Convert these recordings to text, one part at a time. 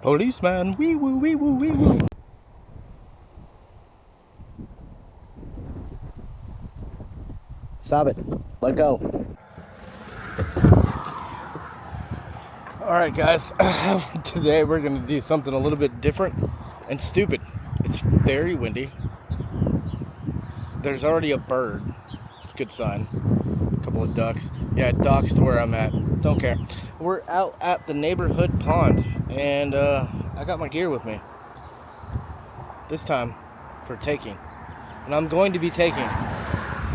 Policeman, wee woo, wee woo, wee woo. Stop it. Let go. Alright guys, today we're going to do something a little bit different and stupid. It's very windy. There's already a bird. It's a good sign. A couple of ducks. Yeah, ducks to where I'm at. Don't care. We're out at the neighborhood pond, and I got my gear with me. This time for taking. And I'm going to be taking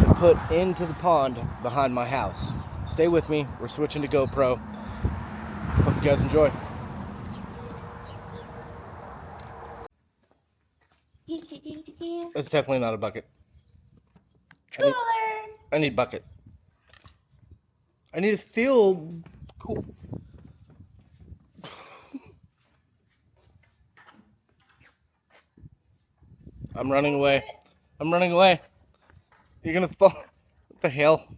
to put into the pond behind my house. Stay with me. We're switching to GoPro. Hope you guys enjoy. It's definitely not a bucket. I need bucket. I need to feel cool. I'm running away. I'm running away. You're gonna fall. What the hell?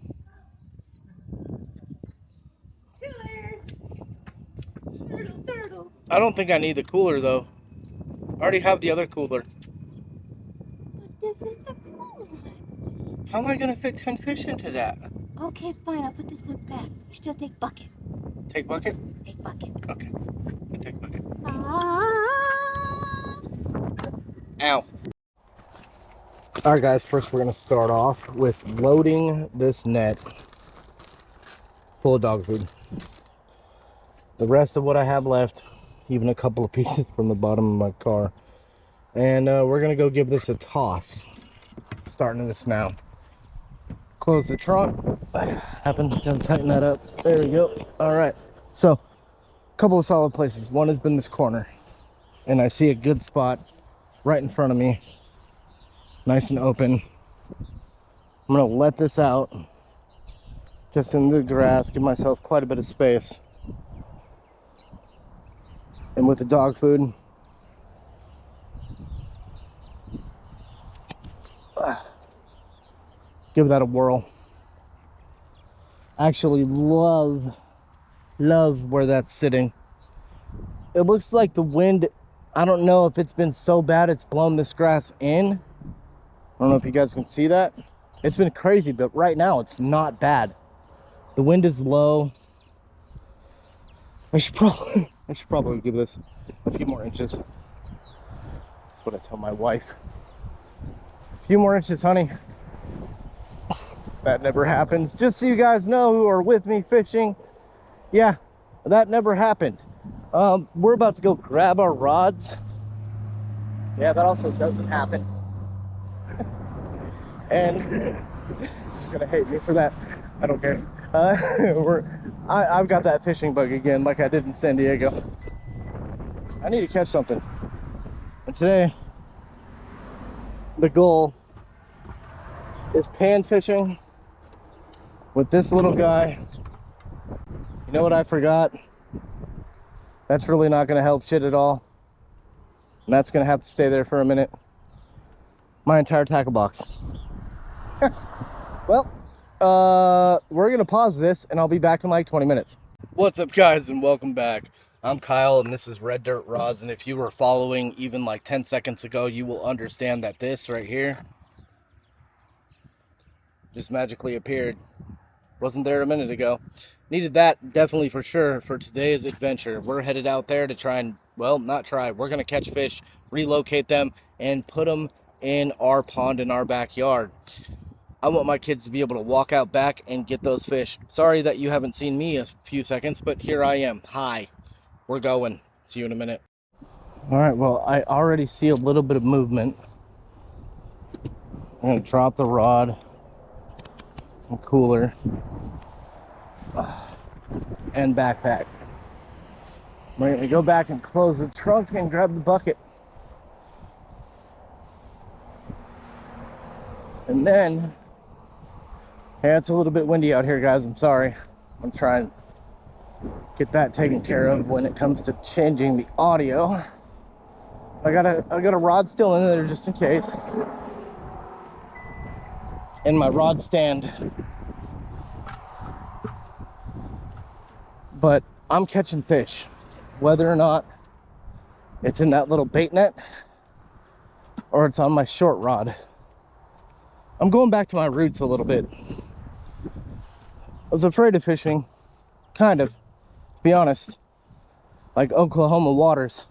Turtle. I don't think I need the cooler though. I already have the other cooler. But this is the cooler. How am I gonna fit 10 fish into that? Okay, fine. I'll put this one back. You still take bucket. Take bucket? Take bucket. Okay. I take bucket. Ah. Ow. Alright guys, first we're gonna start off with loading this net full of dog food. The rest of what I have left, even a couple of pieces from the bottom of my car. And we're gonna go give this a toss. Starting this now. Close the trunk. Happened. Gonna tighten that up. There we go. Alright. So, a couple of solid places. One has been this corner. And I see a good spot right in front of me. Nice and open. I'm gonna let this out just in the grass, give myself quite a bit of space. And with the dog food, give that a whirl. Actually love where that's sitting. It looks like the wind, I don't know if it's been so bad it's blown this grass in. I don't know if you guys can see that. It's been crazy, but right now it's not bad. The wind is low. I should probably give this a few more inches. That's what I tell my wife. A few more inches, honey. That never happens. Just so you guys know who are with me fishing, yeah, that never happened. We're about to go grab our rods. Yeah, that also doesn't happen. And she's gonna hate me for that. I don't care. I've got that fishing bug again, like I did in San Diego. I need to catch something. And today, the goal is pan fishing with this little guy. You know what I forgot? That's really not gonna help shit at all. And that's gonna have to stay there for a minute. My entire tackle box. Well, we're gonna pause this and I'll be back in like 20 minutes. What's up guys, and welcome back. I'm Kyle and this is Red Dirt Rods, and if you were following even like 10 seconds ago, you will understand that this right here just magically appeared. Wasn't there a minute ago. Needed that definitely for sure for today's adventure. We're headed out there to try and, well, not try, we're gonna catch fish, relocate them, and put them in our pond in our backyard. I want my kids to be able to walk out back and get those fish. Sorry that you haven't seen me a few seconds, but here I am. Hi, we're going. See you in a minute. All right, well, I already see a little bit of movement. I'm gonna drop the rod and cooler and backpack. We're gonna go back and close the trunk and grab the bucket. And then, yeah, it's a little bit windy out here, guys. I'm sorry. I'm trying to get that taken care of when it comes to changing the audio. I got a rod still in there just in case. And my rod stand. But I'm catching fish. Whether or not it's in that little bait net or it's on my short rod. I'm going back to my roots a little bit. I was afraid of fishing, kind of, to be honest, like Oklahoma waters.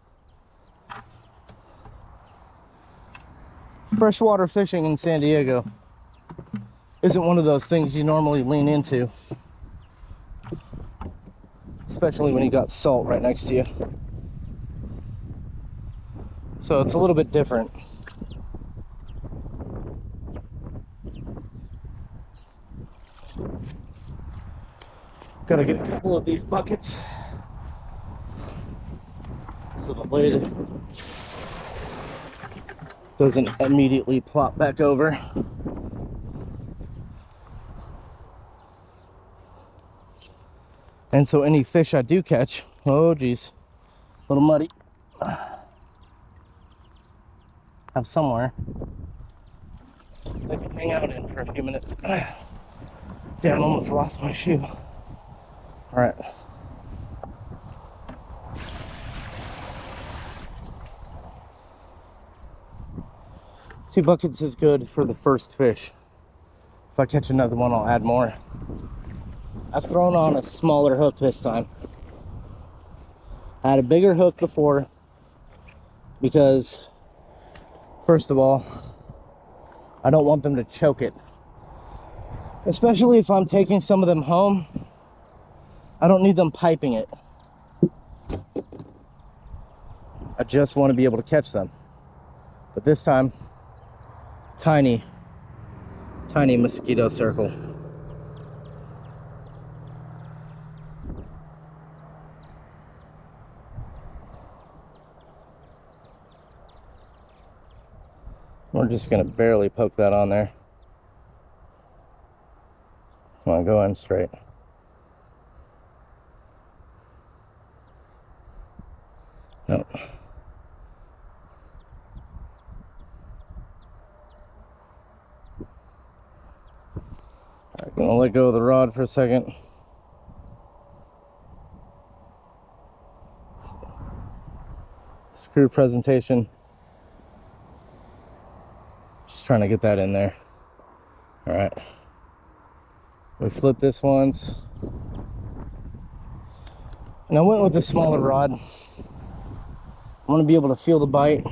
Freshwater fishing in San Diego isn't one of those things you normally lean into, especially when you got salt right next to you. So it's a little bit different. Gotta get a couple of these buckets so the lid doesn't immediately plop back over. And so any fish I do catch, oh geez, a little muddy, have somewhere they can hang out in for a few minutes. Damn, almost lost my shoe. All right. Two buckets is good for the first fish. If I catch another one, I'll add more. I've thrown on a smaller hook this time. I had a bigger hook before because, first of all, I don't want them to choke it. Especially if I'm taking some of them home, I don't need them piping it. I just want to be able to catch them. But this time, tiny mosquito circle. We're just gonna barely poke that on there. Come on, go in straight. No. Alright, gonna let go of the rod for a second. Screw presentation. Just trying to get that in there. Alright. We flipped this once. And I went with the smaller rod. I want to be able to feel the bite.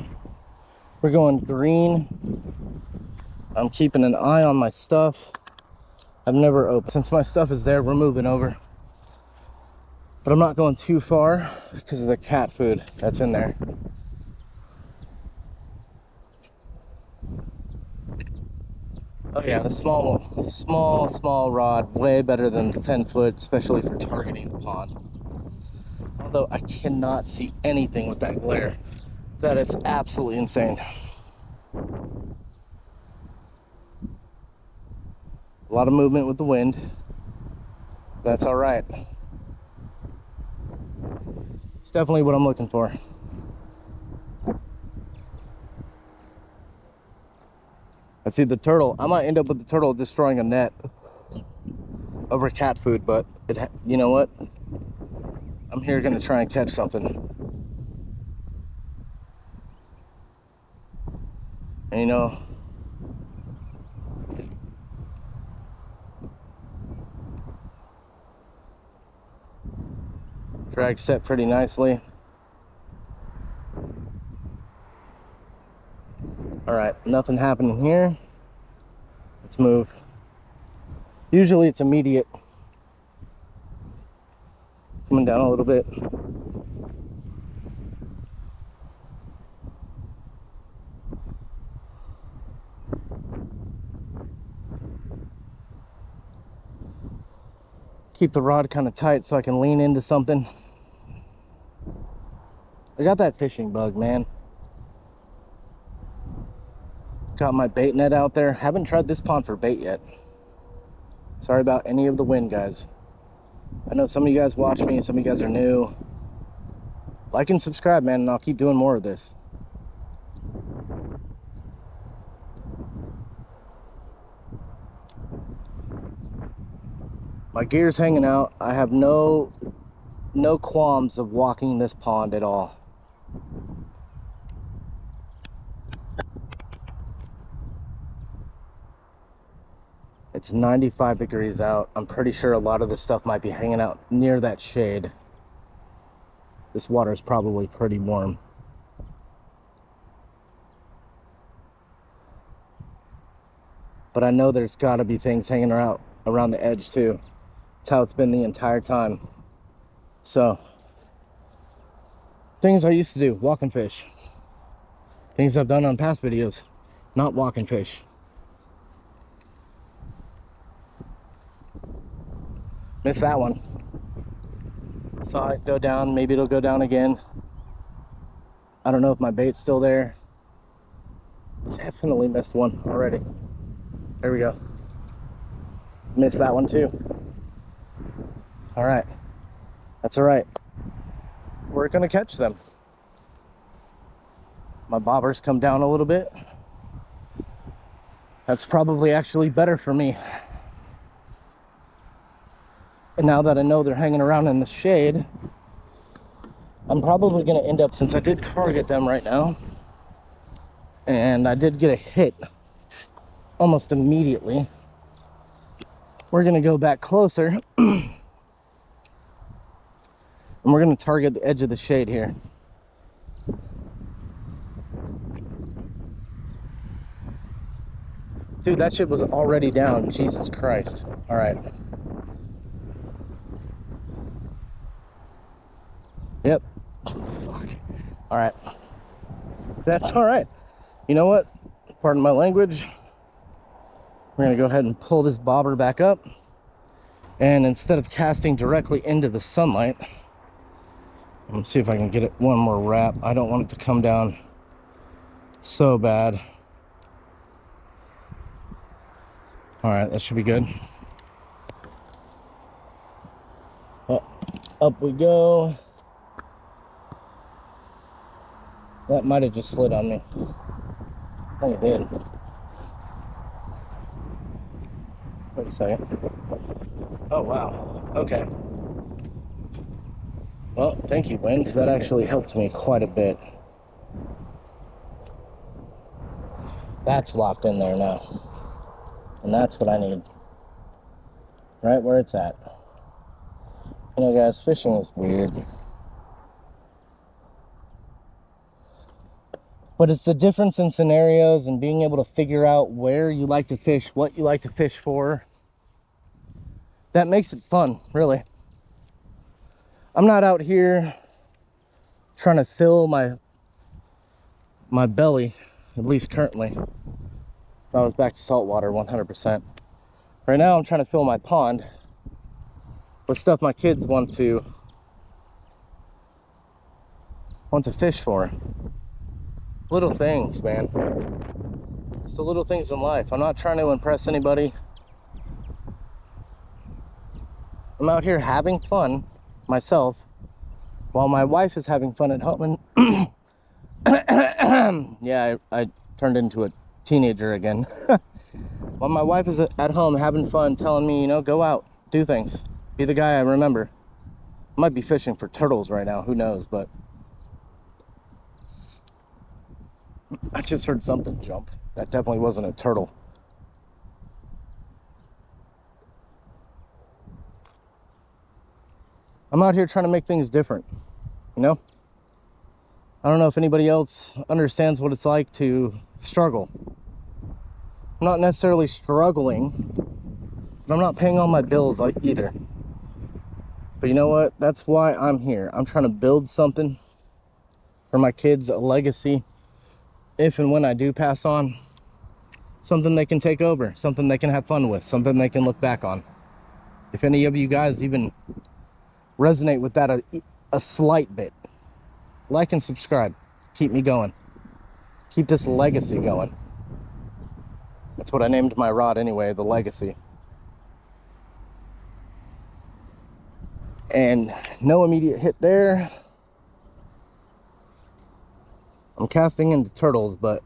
We're going green. I'm keeping an eye on my stuff. I've never opened. Since my stuff is there, we're moving over. But I'm not going too far because of the cat food that's in there. Oh yeah, the small rod, way better than the 10-foot, especially for targeting the pond. Although I cannot see anything with that glare. That is absolutely insane. A lot of movement with the wind. That's all right. It's definitely what I'm looking for. I see the turtle. I might end up with the turtle destroying a net over cat food, but you know what? I'm here gonna try and catch something. And you know, drag set pretty nicely. All right, nothing happening here. Let's move. Usually it's immediate. Coming down a little bit. Keep the rod kind of tight so I can lean into something. I got that fishing bug, man. Got my bait net out there. Haven't tried this pond for bait yet. Sorry about any of the wind, guys. I know some of you guys watch me, some of you guys are new. Like and subscribe, man, and I'll keep doing more of this. My gear's hanging out. I have no qualms of walking this pond at all. It's 95 degrees out. I'm pretty sure a lot of this stuff might be hanging out near that shade. This water is probably pretty warm. But I know there's got to be things hanging around the edge too. That's how it's been the entire time. So, things I used to do, walk and fish. Things I've done on past videos, not walk and fish. Missed that one. Saw it go down, maybe it'll go down again. I don't know if my bait's still there. Definitely missed one already. There we go. Missed that one too. All right, that's all right. We're gonna catch them. My bobber's come down a little bit. That's probably actually better for me. And now that I know they're hanging around in the shade, I'm probably gonna end up, since I did target them right now, and I did get a hit almost immediately, we're gonna go back closer and we're gonna target the edge of the shade here. Dude, that shit was already down. Jesus Christ. All right. Yep. Fuck. All right. That's all right. You know what? Pardon my language. We're gonna go ahead and pull this bobber back up. And instead of casting directly into the sunlight, let me see if I can get it one more wrap. I don't want it to come down so bad. All right, that should be good. Up we go. That might have just slid on me. I think it did. Wait a second. Oh, wow. Okay. Well, thank you, wind. That actually helped me quite a bit. That's locked in there now. And that's what I need. Right where it's at. You know, guys, fishing is weird. But it's the difference in scenarios and being able to figure out where you like to fish, what you like to fish for. That makes it fun, really. I'm not out here trying to fill my belly, at least currently. If I was back to saltwater, 100%. Right now, I'm trying to fill my pond with stuff my kids want to fish for. Little things, man. It's the little things in life. I'm not trying to impress anybody. I'm out here having fun myself while my wife is having fun at home. And yeah, I turned into a teenager again. While my wife is at home having fun, telling me, you know, go out, do things, be the guy I remember. I might be fishing for turtles right now, who knows, but I just heard something jump. That definitely wasn't a turtle. I'm out here trying to make things different, you know? I don't know if anybody else understands what it's like to struggle. I'm not necessarily struggling, but I'm not paying all my bills either. But you know what? That's why I'm here. I'm trying to build something for my kids, a legacy. If and when I do pass on, something they can take over, something they can have fun with, something they can look back on. If any of you guys even resonate with that a slight bit, like and subscribe. Keep me going. Keep this legacy going. That's what I named my rod anyway, the Legacy. And no immediate hit there. I'm casting into turtles, but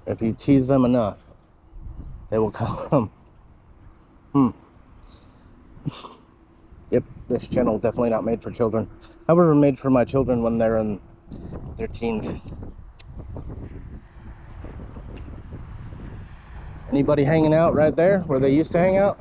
if you tease them enough, they will come. Yep, this channel definitely not made for children. However, made for my children when they're in their teens. Anybody hanging out right there where they used to hang out?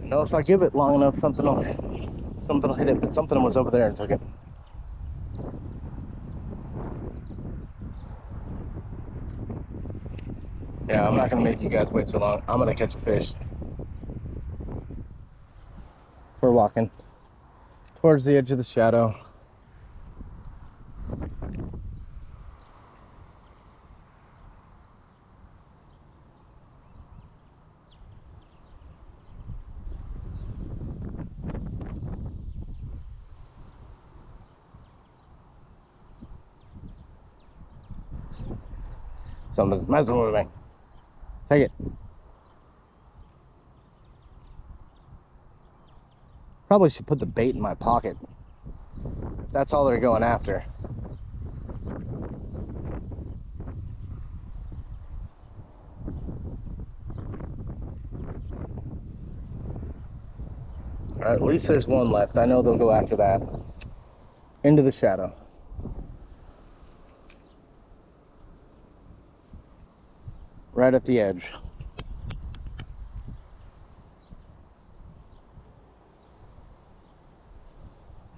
You know, if I give it long enough, something will hit it, but something was over there and took it. Yeah, I'm not gonna make you guys wait so long. I'm gonna catch a fish. We're walking towards the edge of the shadow. Something's messing with me. Take it. Probably should put the bait in my pocket. If that's all they're going after. All right, at least there's one left. I know they'll go after that. Into the shadow. Right at the edge.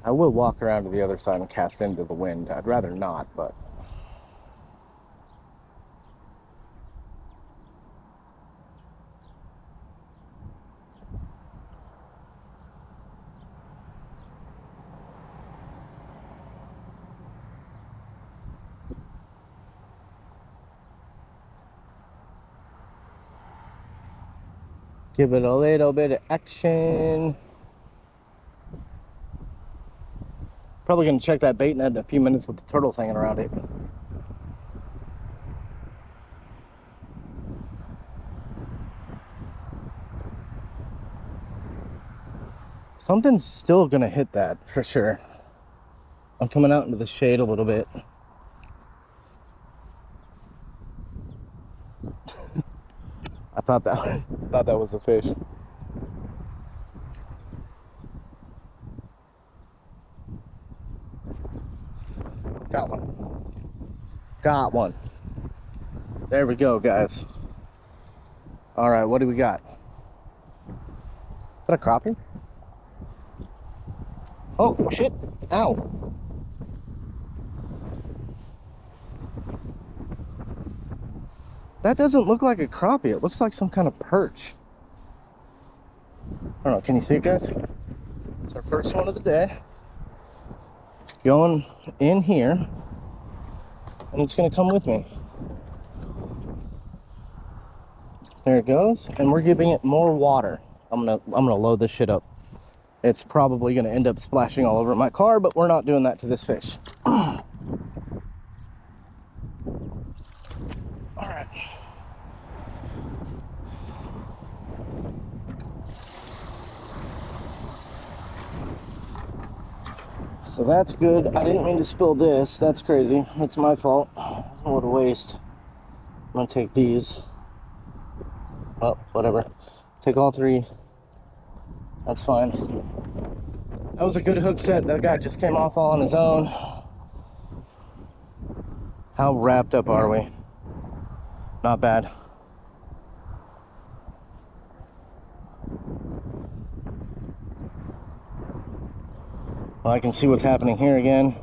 I will walk around to the other side and cast into the wind. I'd rather not, but... give it a little bit of action. Probably gonna check that bait net in a few minutes with the turtles hanging around it. Something's still gonna hit that for sure. I'm coming out into the shade a little bit. I thought that was a fish. Got one. Got one. There we go, guys. All right, what do we got? Is that a crappie? Oh, shit. Ow. That doesn't look like a crappie. It looks like some kind of perch. I don't know. Can you see it, guys? It's our first one of the day. Going in here. And it's going to come with me. There it goes. And we're giving it more water. I'm gonna load this shit up. It's probably going to end up splashing all over my car, but we're not doing that to this fish. All right. So that's good. I didn't mean to spill this. That's crazy. That's my fault. What a waste. I'm going to take these. Oh, whatever. Take all three. That's fine. That was a good hook set. That guy just came off all on his own. How wrapped up are we? Not bad. Well, I can see what's happening here again.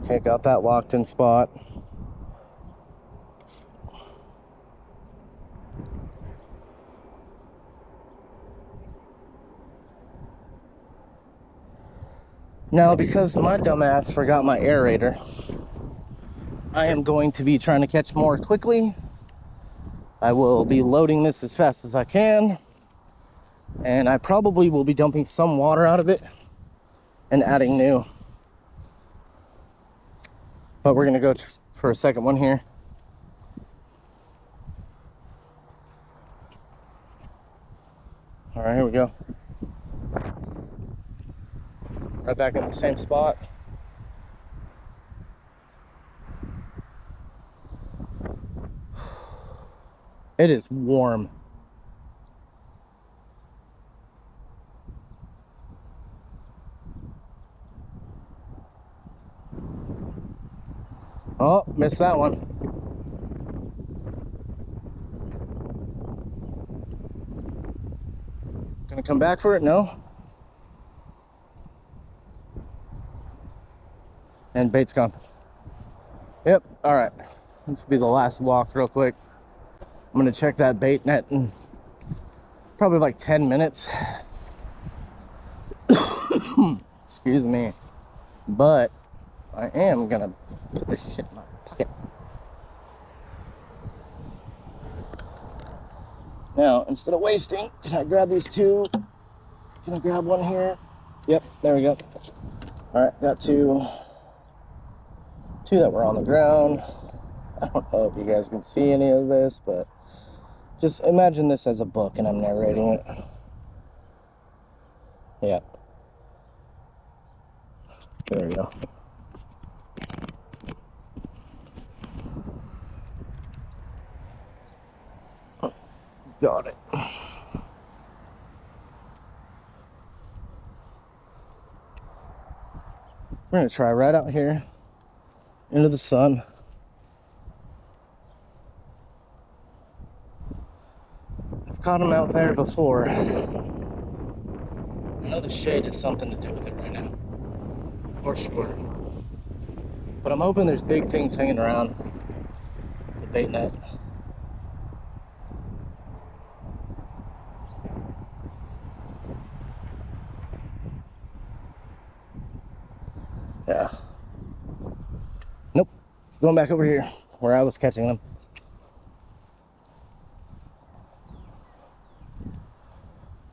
Okay, got that locked in spot. Now, because my dumbass forgot my aerator, I am going to be trying to catch more quickly. I will be loading this as fast as I can, and I probably will be dumping some water out of it and adding new. But we're gonna go for a second one here. All right, here we go. Right back in the same spot. It is warm. Oh, missed that one. Gonna come back for it? No. And bait's gone. Yep, all right. This will be the last walk real quick. I'm gonna check that bait net in probably like 10 minutes. Excuse me. But I am gonna put this shit in my pocket. Now, instead of wasting, can I grab these two? Can I grab one here? Yep, there we go. All right, got two that were on the ground. I don't know if you guys can see any of this, but just imagine this as a book and I'm narrating it. Yeah. There we go. Got it. We're gonna try right out here into the sun. I've caught them out there before. I know the shade has something to do with it right now, for sure. But I'm hoping there's big things hanging around the bait net. Yeah. Nope. Going back over here where I was catching them.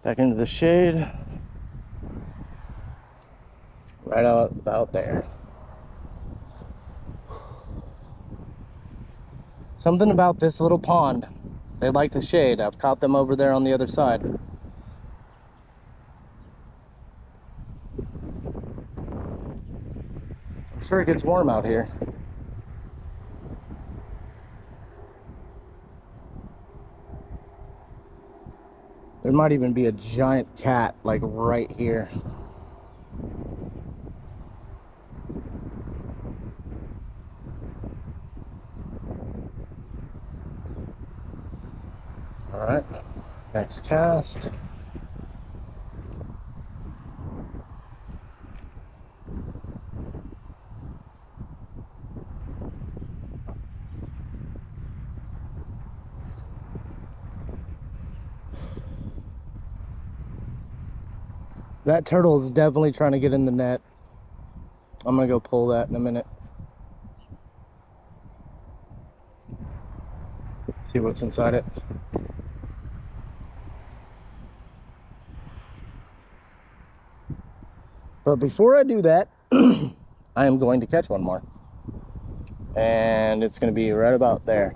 Back into the shade. Right out about there. Something about this little pond. They like the shade. I've caught them over there on the other side. I'm sure it gets warm out here. There might even be a giant cat like right here. All right, next cast. That turtle is definitely trying to get in the net. I'm gonna go pull that in a minute. See what's inside it. But before I do that, I am going to catch one more. And it's gonna be right about there.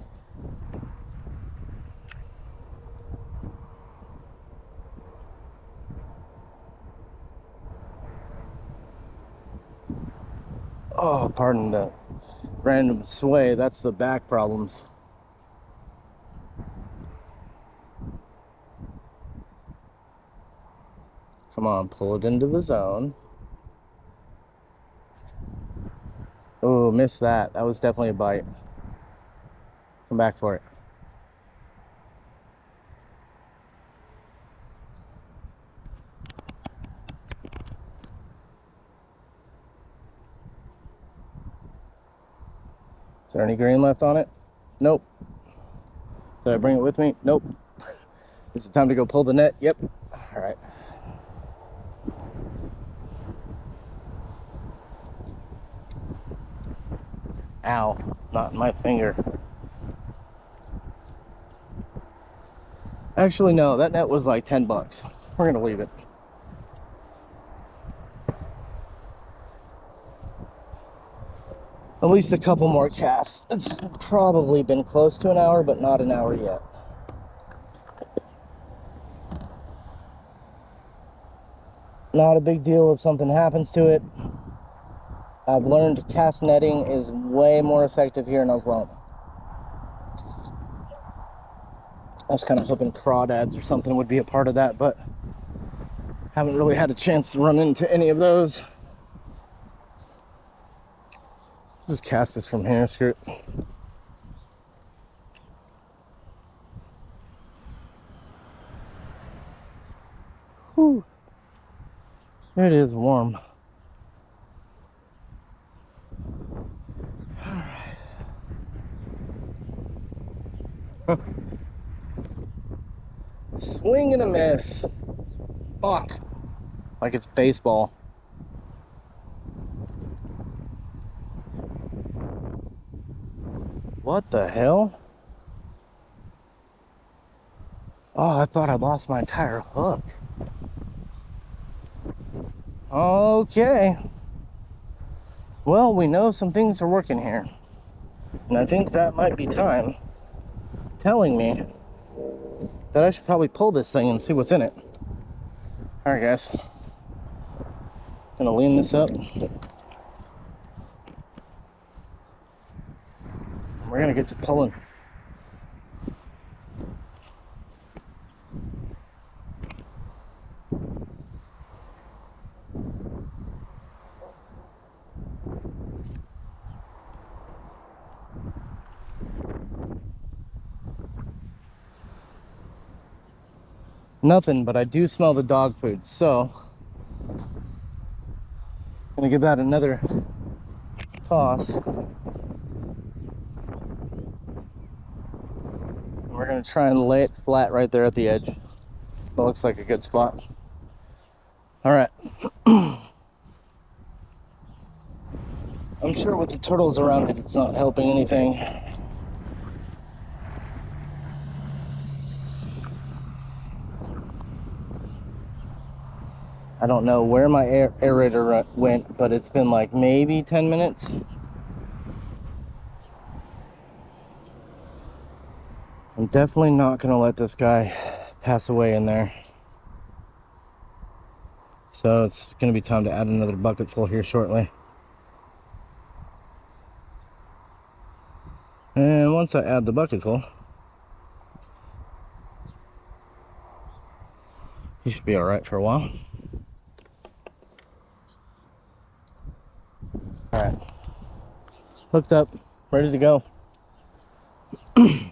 Oh, pardon the random sway. That's the back problems. Come on, pull it into the zone. Oh, missed that. That was definitely a bite. Come back for it. Is there any green left on it? Nope. Did I bring it with me? Nope. Is it time to go pull the net? Yep. All right. Ow, not my finger. Actually, no, that net was like 10 bucks. We're gonna leave it. At least a couple more casts. It's probably been close to an hour, but not an hour yet. Not a big deal if something happens to it. I've learned cast netting is way more effective here in Oklahoma. I was kind of hoping crawdads or something would be a part of that, but haven't really had a chance to run into any of those. Just cast this from here, screw it. Whew. It is warm. Swing and a miss. Fuck. Like it's baseball. What the hell? Oh, I thought I lost my entire hook. Okay. Well, we know some things are working here. And I think that might be time telling me that I should probably pull this thing and see what's in it. Alright guys. Gonna lean this up. We're gonna get to pulling. Nothing, but I do smell the dog food, so I'm gonna give that another toss. We're gonna try and lay it flat right there at the edge. That looks like a good spot. All right. I'm sure with the turtles around it, it's not helping anything. I don't know where my aerator went, but it's been like maybe 10 minutes. I'm definitely not gonna let this guy pass away in there. So it's gonna be time to add another bucket full here shortly. And once I add the bucket full, he should be all right for a while. All right, hooked up, ready to go. I'm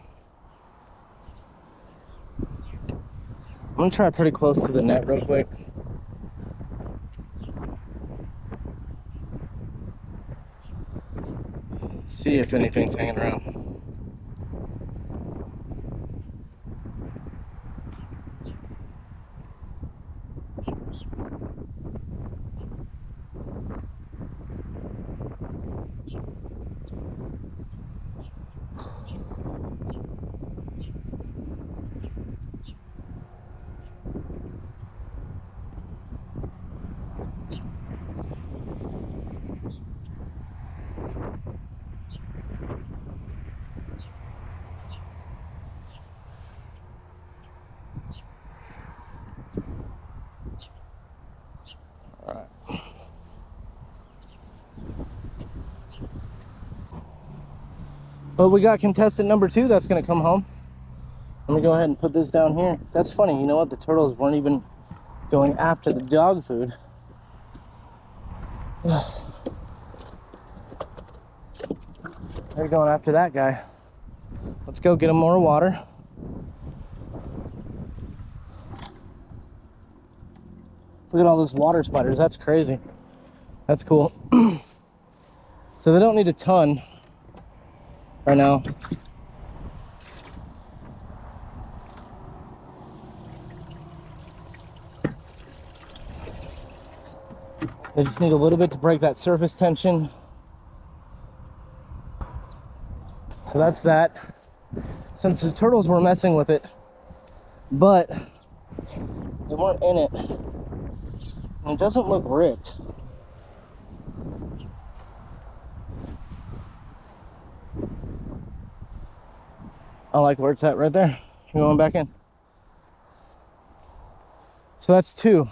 gonna try pretty close to the net real quick. See if anything's hanging around. All right. But we got contestant number 2 that's gonna come home. Let me go ahead and put this down here. That's funny, you know what? The turtles weren't even going after the dog food. They're going after that guy. Let's go get him more water. Look at all those water spiders. That's crazy. That's cool. So they don't need a ton right now. They just need a little bit to break that surface tension. So that's that. Since the turtles were messing with it, but they weren't in it. And it doesn't look ripped. I like where it's at right there. You going back in? So that's 2.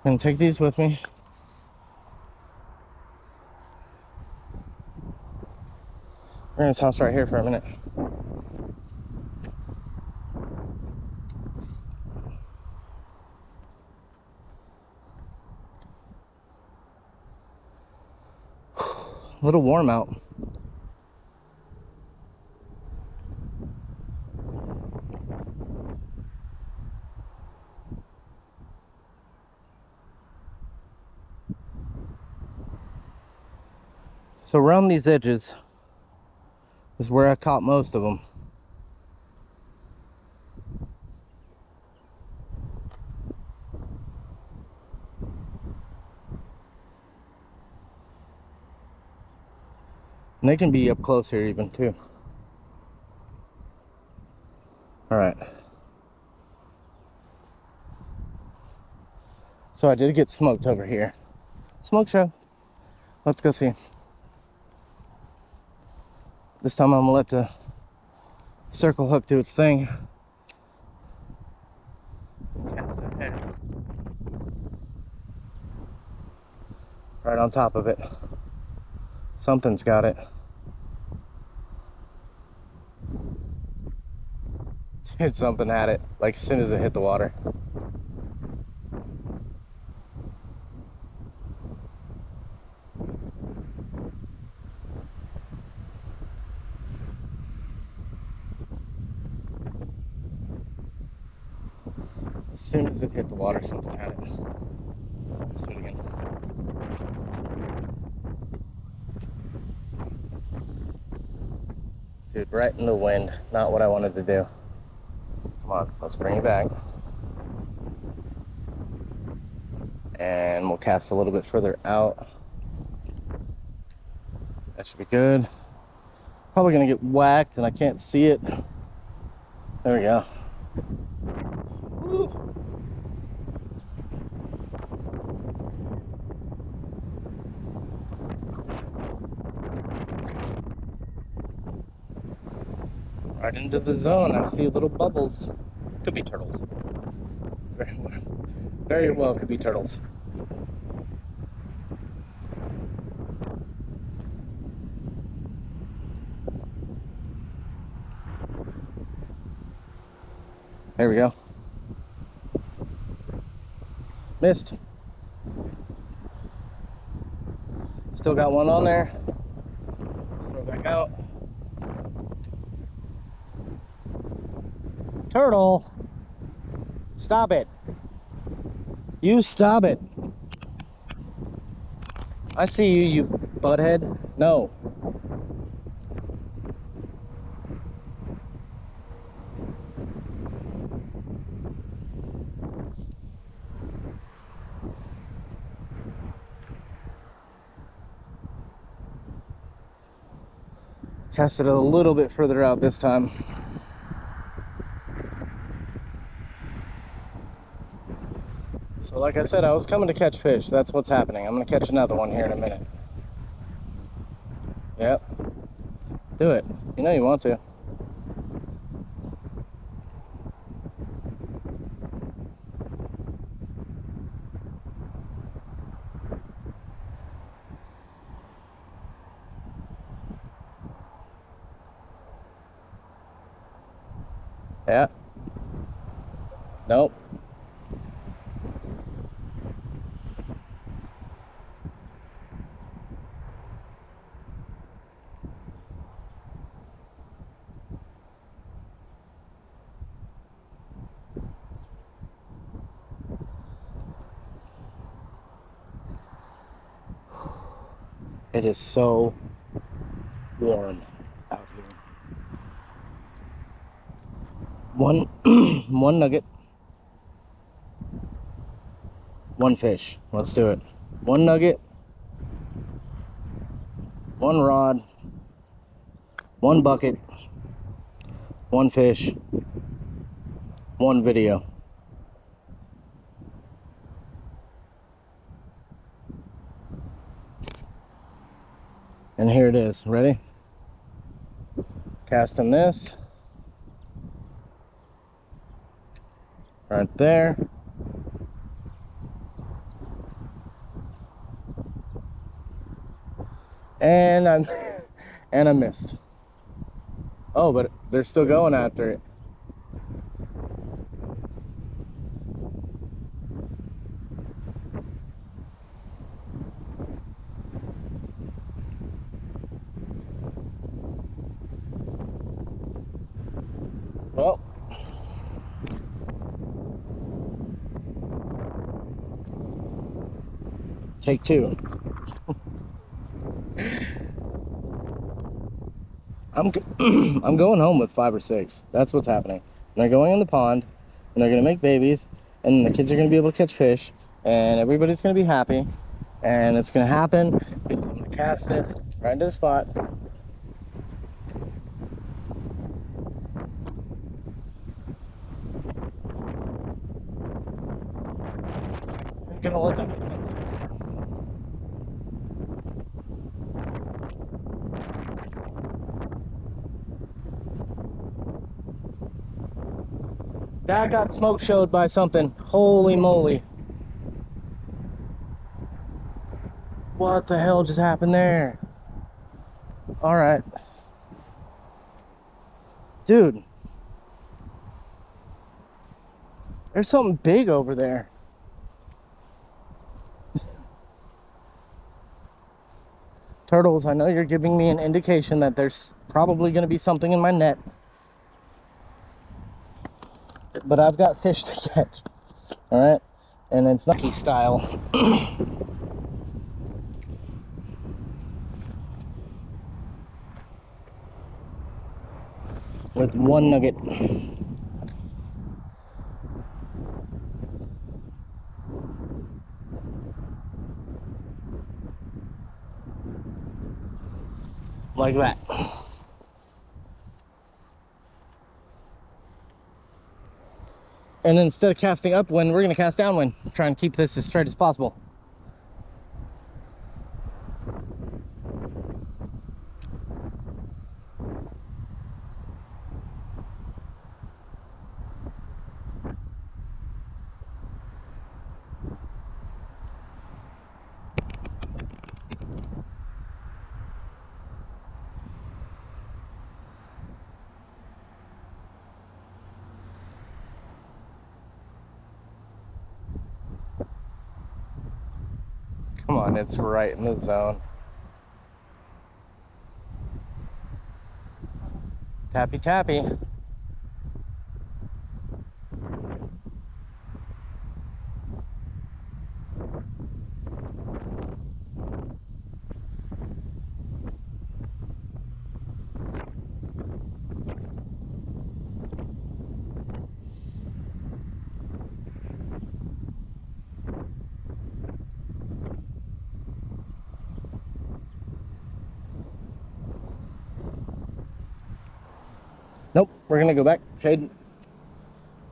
gonna take these with me. We're in this house right here for a minute. A little warm out. So around these edges is where I caught most of them. And they can be up close here even too. All right. So I did get smoked over here. Smoke show. Let's go see. This time I'm gonna let the circle hook do its thing. Cast that head right on top of it. Something's got it. Dude, something had it, like as soon as it hit the water. As soon as it hit the water, something had it. Let's do it again. Dude, right in the wind. Not what I wanted to do. Come on, let's bring it back. And we'll cast a little bit further out. That should be good. Probably gonna get whacked and I can't see it. There we go. Woo. Right into the zone. I see little bubbles. Could be turtles. Very well could be turtles. There we go. Missed. Still got one on there. Let's throw it back out. Turtle. Stop it. You stop it. I see you, you butthead. No. Cast it a little bit further out this time. So like I said, I was coming to catch fish. That's what's happening. I'm gonna catch another one here in a minute. Yep. Do it. You know you want to. Yeah. Nope. It is so warm out here. One nugget. One fish. Let's do it. One nugget. One rod. One bucket. One fish. One video. And here it is. Ready? Casting this. Right there. And I'm and I missed. Oh, but they're still going after it. Well, take two. I'm I'm going home with 5 or 6. That's what's happening. And they're going in the pond, and they're gonna make babies, and the kids are gonna be able to catch fish, and everybody's gonna be happy, and it's gonna happen. I'm gonna cast this right into the spot. I'm gonna let them. That got smoke showed by something. Holy moly. What the hell just happened there? Alright. Dude. There's something big over there. Turtles, I know you're giving me an indication that there's probably going to be something in my net. But I've got fish to catch. Alright? And it's Nucky style. With one nugget. Like that. And then instead of casting upwind, we're going to cast downwind. Try and keep this as straight as possible. Come on, it's right in the zone. Tappy tappy. Nope, we're going to go back. Shade.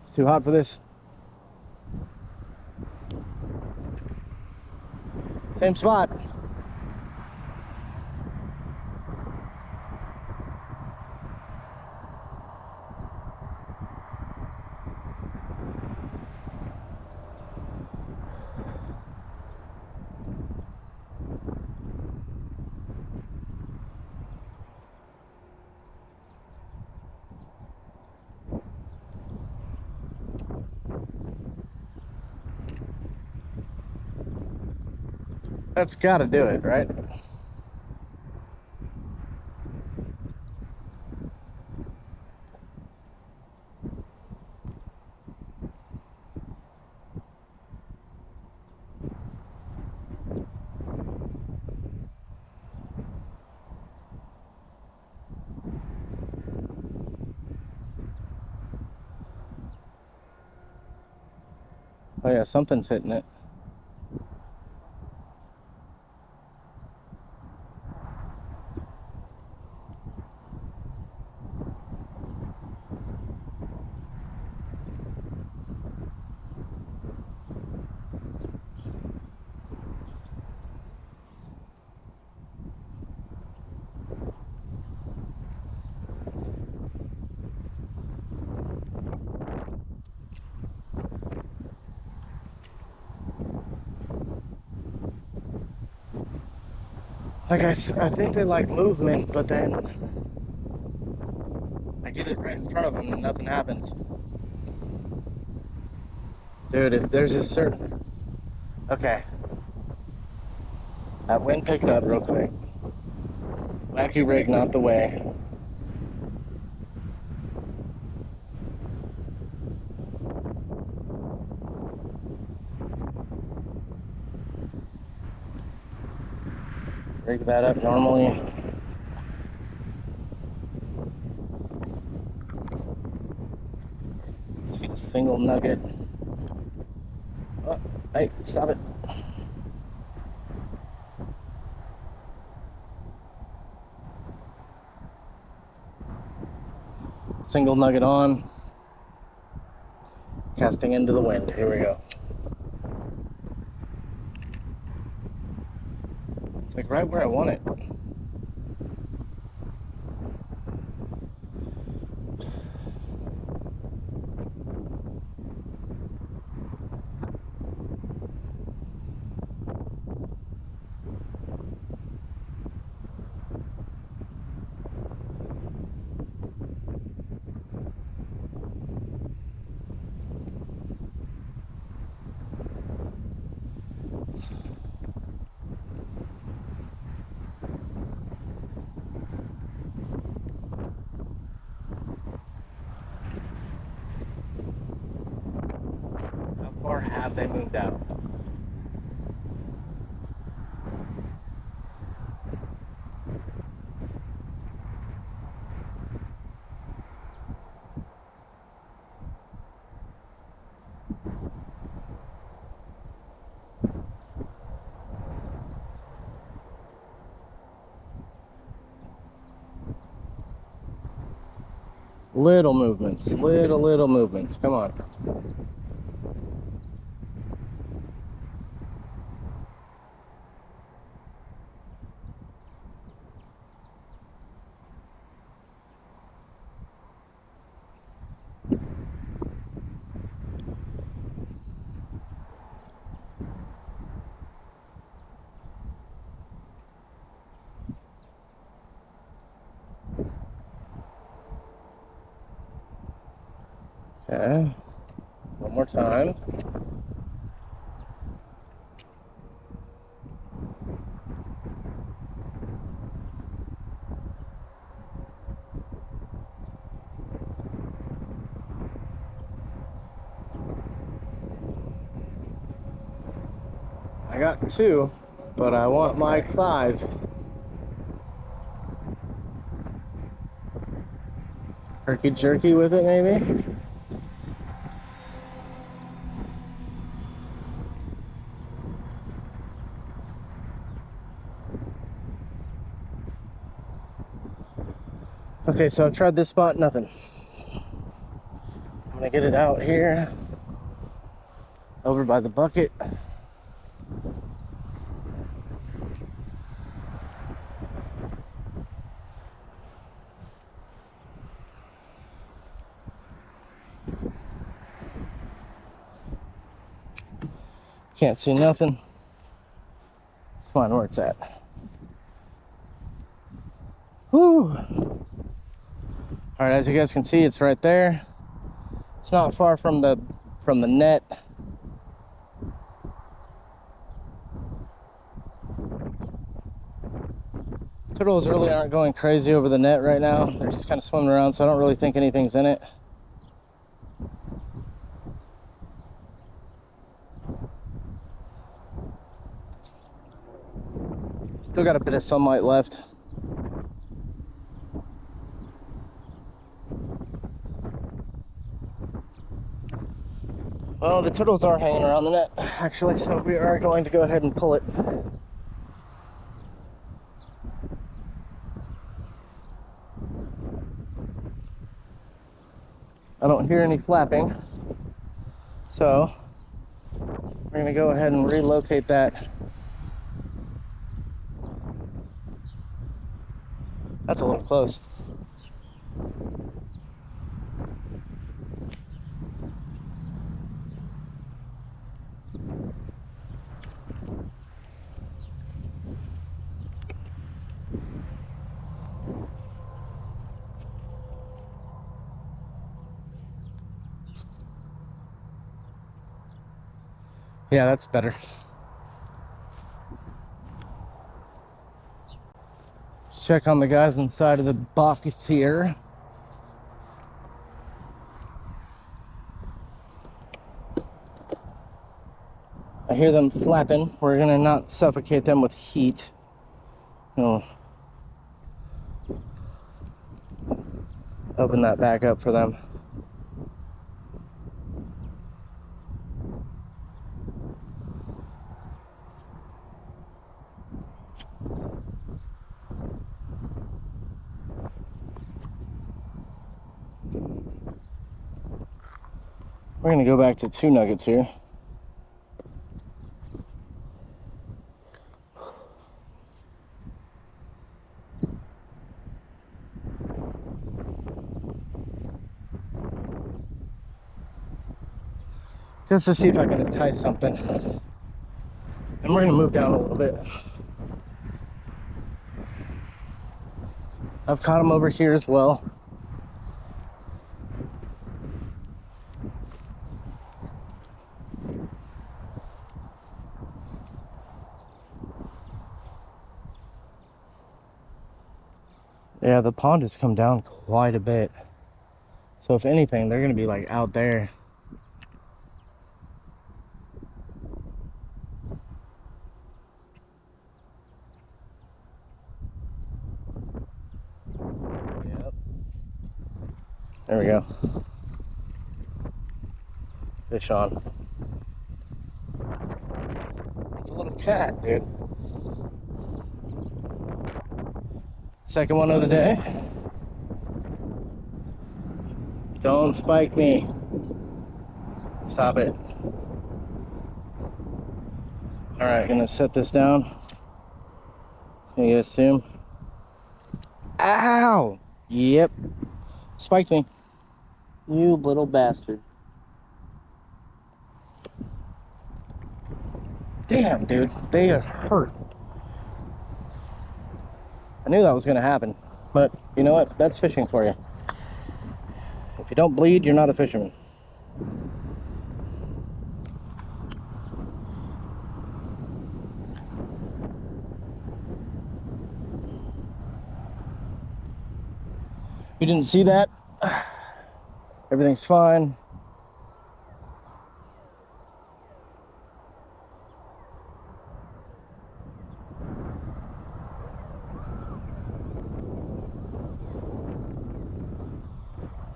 It's too hot for this. Same spot. That's got to do it, right? Oh yeah, something's hitting it. Like I think they like movement, but then I get it right in front of them and nothing happens. Dude, if there's a certain... Okay. That wind picked up real quick. Wacky rig, not the way. Rig that up normally. Let's get a single nugget. Oh, hey, stop it. Single nugget on. Casting into the wind. Here we go. It's like right where I want it. How far have they moved out? Little movements, little movements. Come on. Okay. One more time. I got 2, but I want my 5. Herky jerky with it, maybe? Okay, so I've tried this spot, nothing. I'm gonna get it out here, over by the bucket. Can't see nothing. Let's find where it's at. Whew. All right, as you guys can see, it's right there. It's not far from the net. Turtles really aren't going crazy over the net right now. They're just kind of swimming around, so I don't really think anything's in it. Still got a bit of sunlight left. Well, the turtles are hanging around the net, actually, so we are going to go ahead and pull it. I don't hear any flapping, so we're going to go ahead and relocate that. That's a little close. Yeah, that's better. Check on the guys inside of the box here. I hear them flapping. We're gonna not suffocate them with heat. We'll open that back up for them. We're gonna go back to 2 nuggets here. Just to see if I can entice something. And we're gonna move down a little bit. I've caught them over here as well. Yeah, the pond has come down quite a bit. So if anything, they're gonna be like out there. Yep. There we go. Fish on. It's a little cat, dude. Second one of the day. Don't spike me. Stop it. All right, gonna set this down. Can you guys see him? Ow! Yep. Spiked me. You little bastard. Damn, dude. They are hurt. I knew that was gonna happen. But you know what? That's fishing for you. If you don't bleed, you're not a fisherman. You didn't see that? Everything's fine.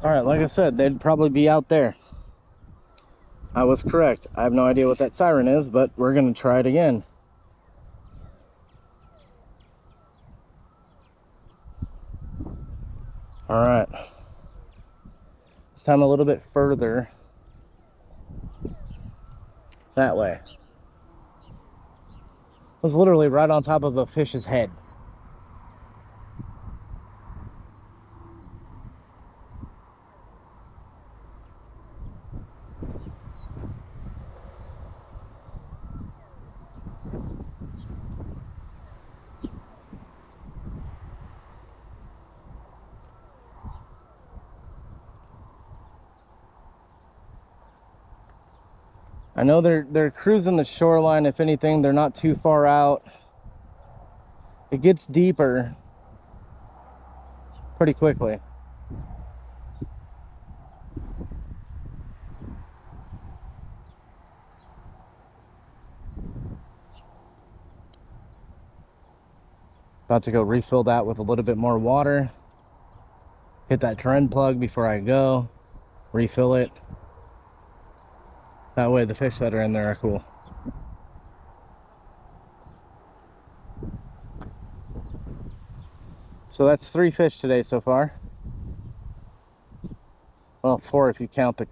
All right, like I said, they'd probably be out there. I was correct. I have no idea what that siren is, but we're gonna try it again. All right. This time a little bit further. That way. It was literally right on top of a fish's head. I know they're cruising the shoreline. If anything, they're not too far out. It gets deeper pretty quickly. About to go refill that with a little bit more water. Hit that trend plug before I go. Refill it. That way the fish that are in there are cool. So that's 3 fish today so far. Well, 4 if you count the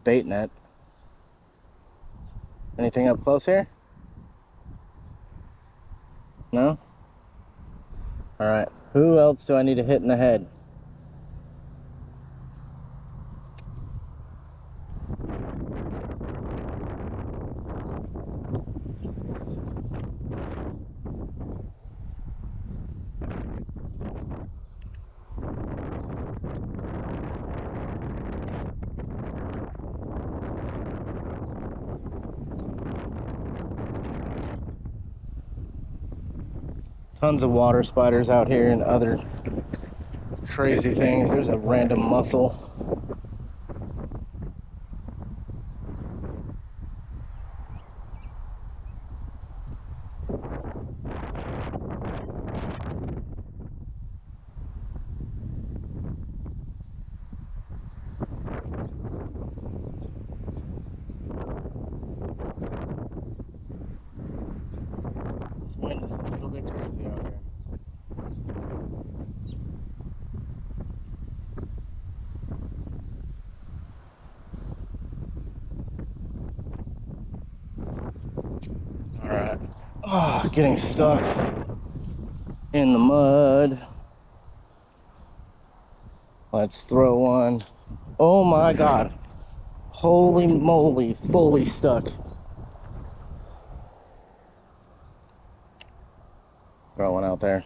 bait net. Anything up close here? No? All right, who else do I need to hit in the head? Tons of water spiders out here and other crazy things. There's a random mussel. This wind is a little bit crazy out here. Alright. Oh, getting stuck in the mud. Let's throw one. Oh my god. Holy moly, fully stuck. Throw one out there.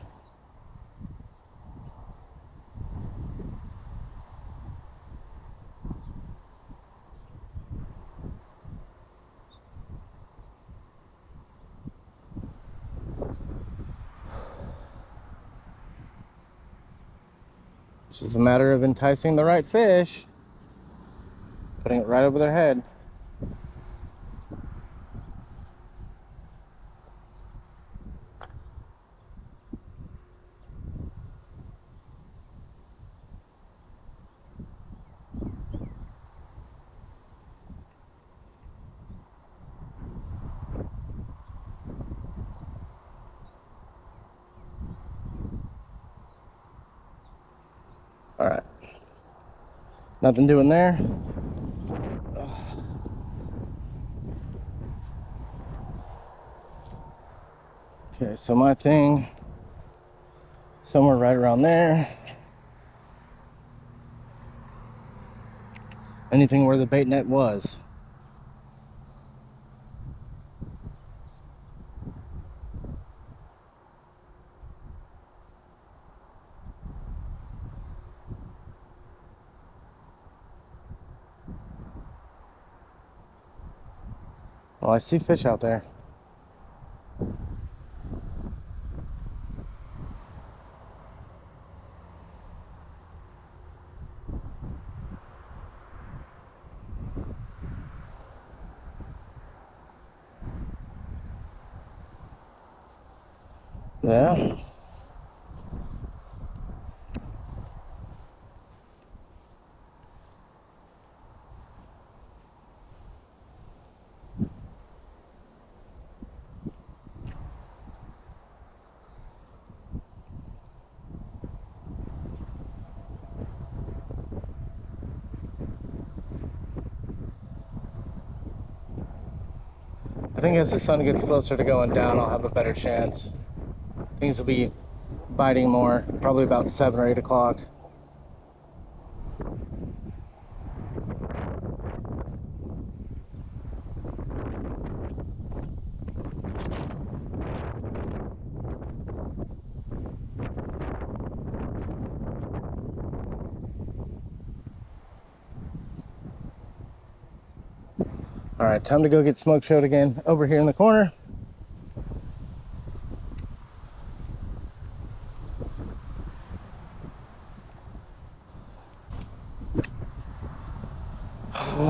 It's just a matter of enticing the right fish, putting it right over their head. All right, nothing doing there. Okay, so my thing, somewhere right around there. Anything where the bait net was. Well, I see fish out there. Yeah. I think as the sun gets closer to going down, I'll have a better chance. Things will be biting more, probably about 7 or 8 o'clock. All right, time to go get smoke showed again over here in the corner.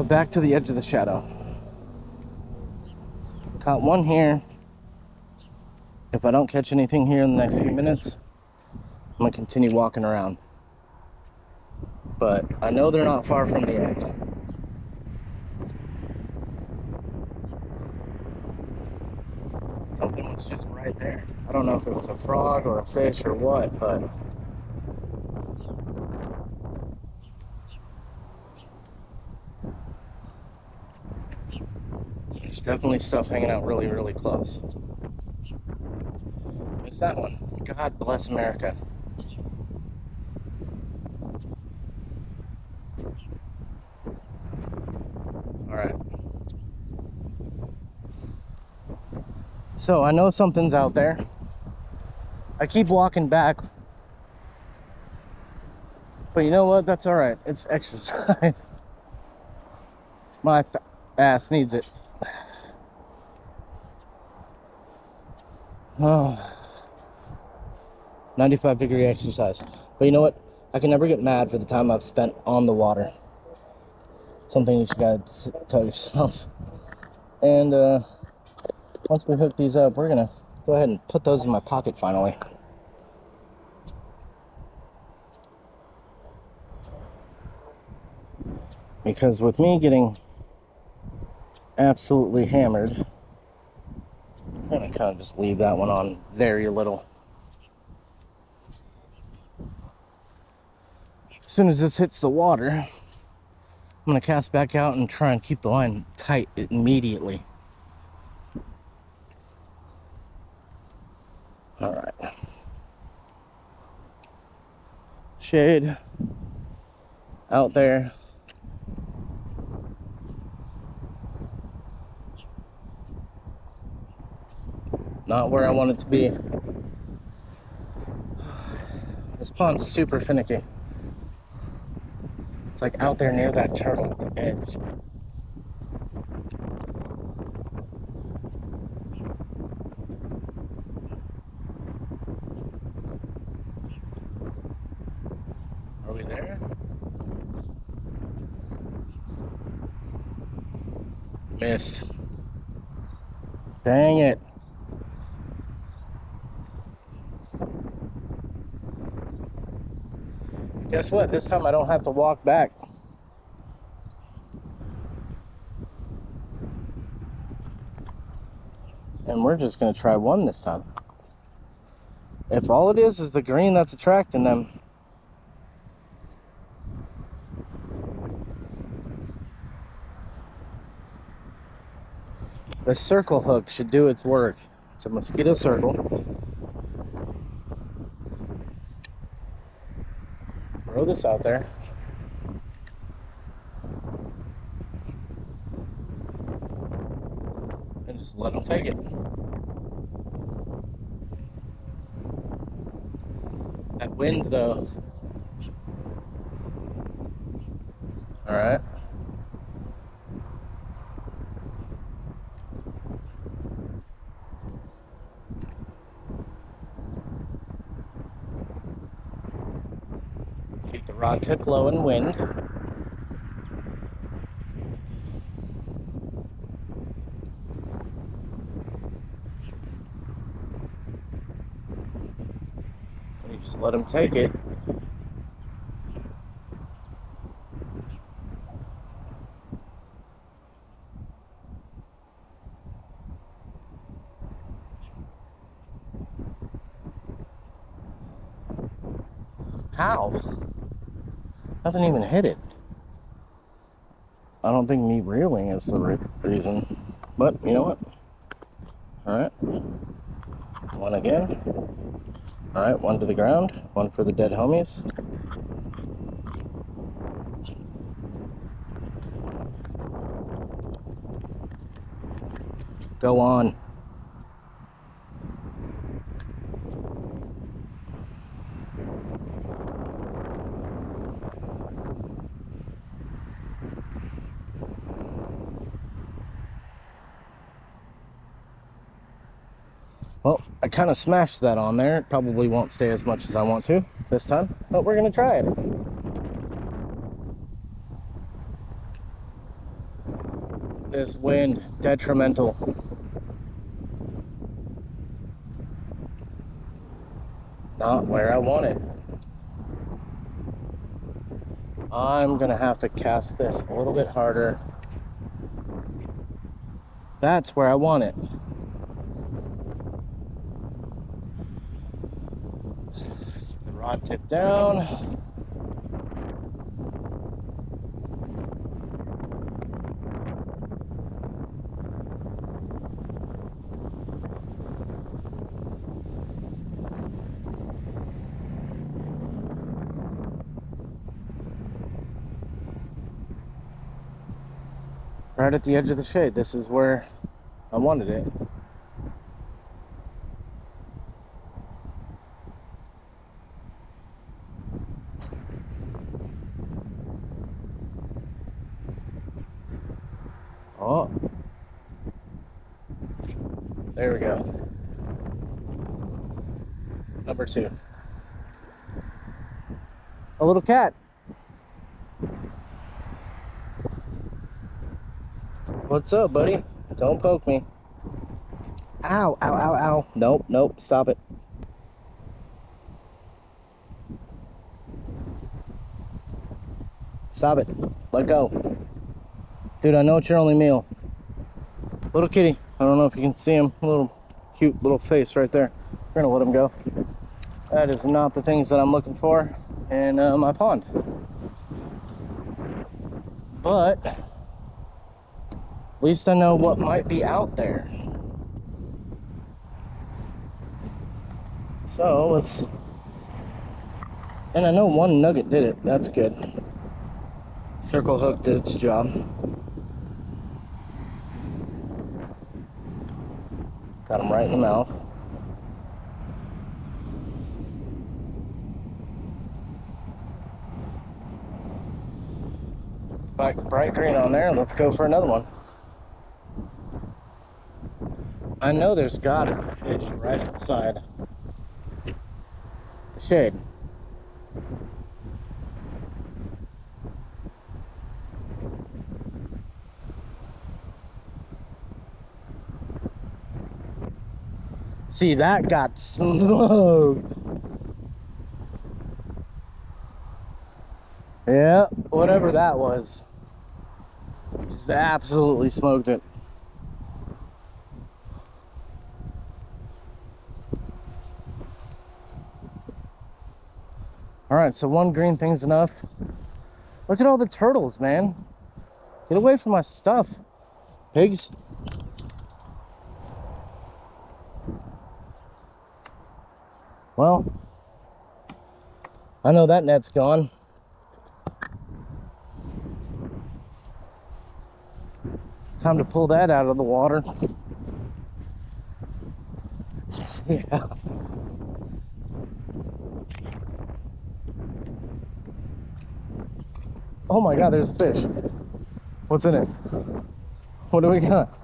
Back to the edge of the shadow. Caught one here. If I don't catch anything here in the next few minutes, I'm gonna continue walking around. But I know they're not far from the edge. Something was just right there. I don't know if it was a frog or a fish or what, but there's definitely stuff hanging out really, really close. It's that one. God bless America. All right. So I know something's out there. I keep walking back. But you know what? That's all right. It's exercise. My ass needs it. Oh. 95-degree exercise. But you know what? I can never get mad for the time I've spent on the water. Something you gotta tell yourself. And once we hook these up, we're gonna go ahead and put those in my pocket finally. Because with me getting absolutely hammered, I'm gonna kind of just leave that one on very little. As soon as this hits the water, I'm gonna cast back out and try and keep the line tight immediately. All right. Shade out there. Not where I want it to be. This pond's super finicky. It's like out there near that turtle at the edge. Are we there? Missed. Dang it. Guess what? This time I don't have to walk back. And we're just going to try one this time. If all it is the green that's attracting them, the circle hook should do its work. It's a mosquito circle. Throw this out there. And just let them take it. That wind though. All right. Keep the rod tip low and wind. And you just let them take it. How? Nothing even hit it. I don't think me reeling is the reason. But you know what? Alright. One again. Alright, one to the ground. One for the dead homies. Go on. Well, I kind of smashed that on there. It probably won't stay as much as I want to this time, but we're going to try it. This wind, detrimental. Not where I want it. I'm going to have to cast this a little bit harder. That's where I want it. Keep the rod tip down. Right at the edge of the shade. This is where I wanted it. Oh, there we go. Number 2. A little cat. What's up, buddy? Don't poke me. Ow, ow, ow, ow. Nope, nope, stop it. Stop it. Let go. Dude, I know it's your only meal. Little kitty. I don't know if you can see him. A little cute little face right there. We're gonna let him go. That is not the things that I'm looking for in my pond. But at least I know what might be out there. So let's... And I know one nugget did it. That's good. Circle hook did its job. Got him right in the mouth. Bright green on there. Let's go for another one. I know there's gotta be a fish right outside the shade. See, that got smoked. Yeah, whatever that was. Just absolutely smoked it. Alright, so one green thing's enough. Look at all the turtles, man. Get away from my stuff, pigs. Well, I know that net's gone. Time to pull that out of the water. Yeah. Oh my God, there's a fish. What's in it? What do we got?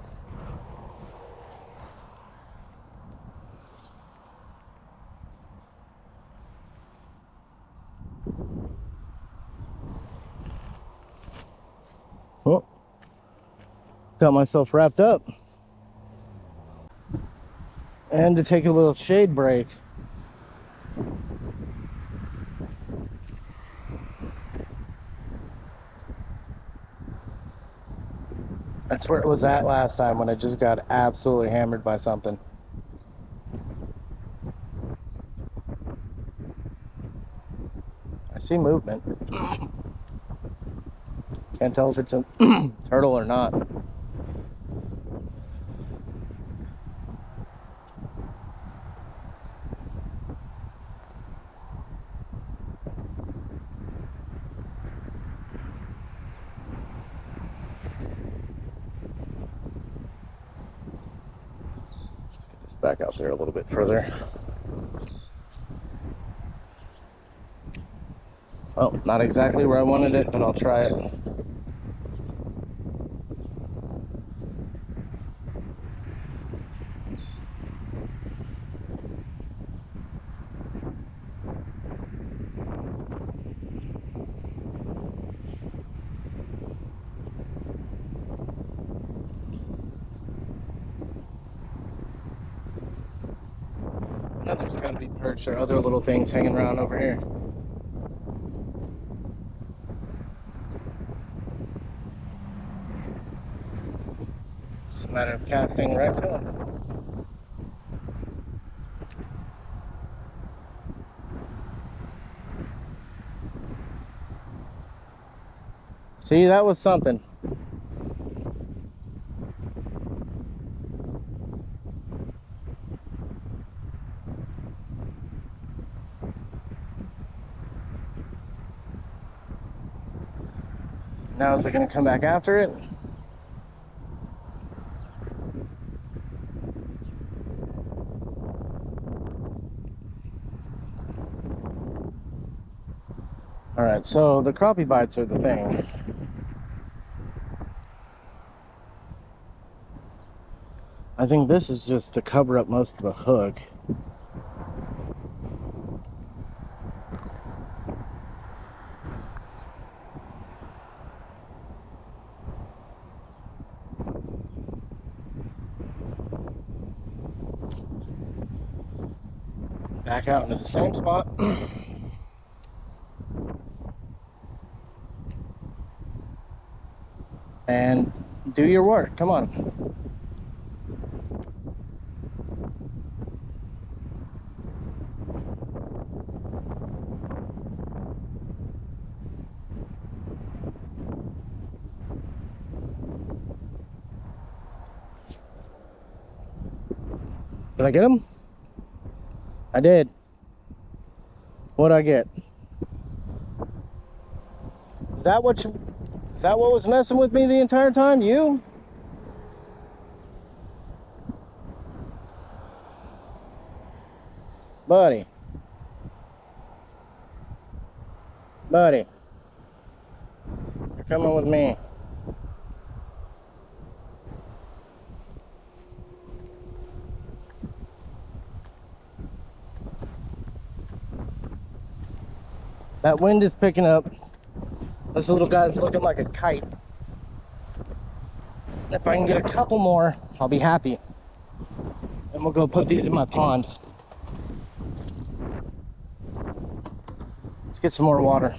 Oh, got myself wrapped up. And to take a little shade break. That's where it was at last time when I just got absolutely hammered by something. I see movement. Can't tell if it's a turtle or not. Let's get this back out there a little bit further. Oh, not exactly where I wanted it, but I'll try it. Now there's got to be perch or other little things hanging around over here. Just a matter of casting right to them. See, that was something. Now is it going to come back after it? Alright, so the crappie bites are the thing. I think this is just to cover up most of the hook. Back out into the same spot. And do your work. Come on. Did I get him? I did. What'd I get? Is that what was messing with me the entire time? You? Buddy. Buddy. You're coming with me. That wind is picking up. This little guy's looking like a kite. If I can get a couple more, I'll be happy. And we'll go put these in my pond. Let's get some more water.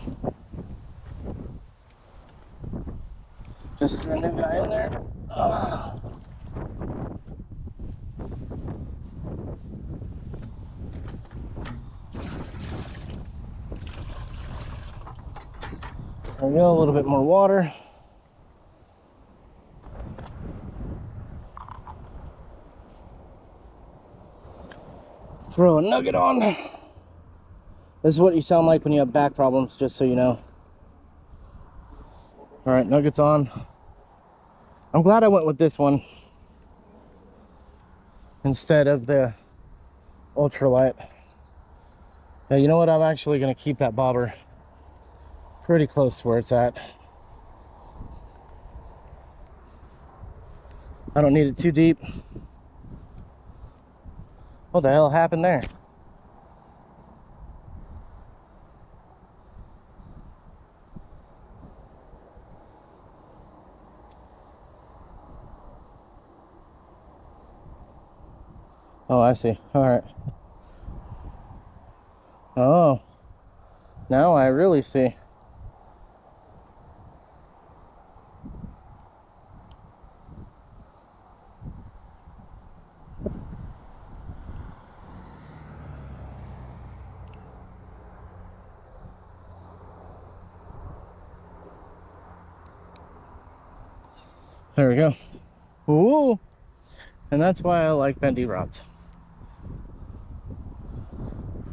Just threw a new guy in there. There we go, a little bit more water. Throw a nugget on. This is what you sound like when you have back problems, just so you know. All right, nuggets on. I'm glad I went with this one instead of the ultralight. Yeah, you know what? I'm actually going to keep that bobber pretty close to where it's at. I don't need it too deep. What the hell happened there? Oh, I see. All right. Oh, now I really see. There we go. Ooh, and that's why I like bendy rods.